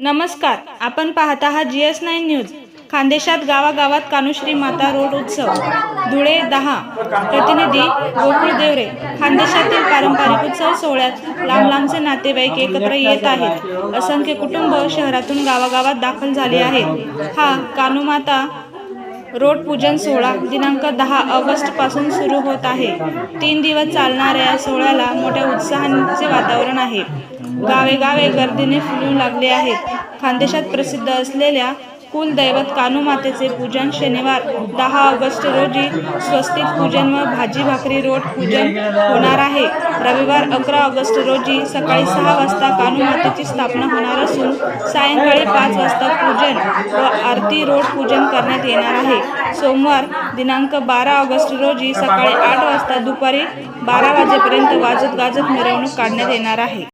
नमस्कार, आपण पाहत आहात GS9 न्यूज। खानदेशात गावागावात कान्होश्री माता रोड उत्सव। धुळे 10 प्रतिनिधी गोकुळ देवरे। खानदेशातील पारंपरिक उत्सव सोहळ्यात लांब लांबचे नातेवाईक एकत्र येत आहेत। असंख्य कुटुंब शहरातून गावागावात दाखल झाले आहेत। हा कान्होमाता रोड पूजन सोहळा दिनांक 10 ऑगस्ट पासून सुरू होत आहे। 3 दिवस चालणाऱ्या या सोहळ्याला मोठ्या उत्साहाचे वातावरण आहे। गावे गावे गर्दीने फुलू लागले आहेत। खानदेशात प्रसिद्ध असलेल्या कुलदैवत कान्होमातेचे पूजन शनिवार 10 ऑगस्ट रोजी स्वस्तिक पूजन व भाजी भाकरी रोड पूजन होणार आहे। रविवार 11 ऑगस्ट रोजी सकाळी 6 वाजता कान्होमातेची स्थापना होणार असून सायंकाळी 5 वाजता पूजन व आरती रोड पूजन करण्यात येणार आहे। सोमवार दिनांक 12 ऑगस्ट रोजी सकाळी 8 वाजता दुपारी 12 वाजेपर्यंत वाजत गाजत मिरवणूक काढण्यात येणार आहे।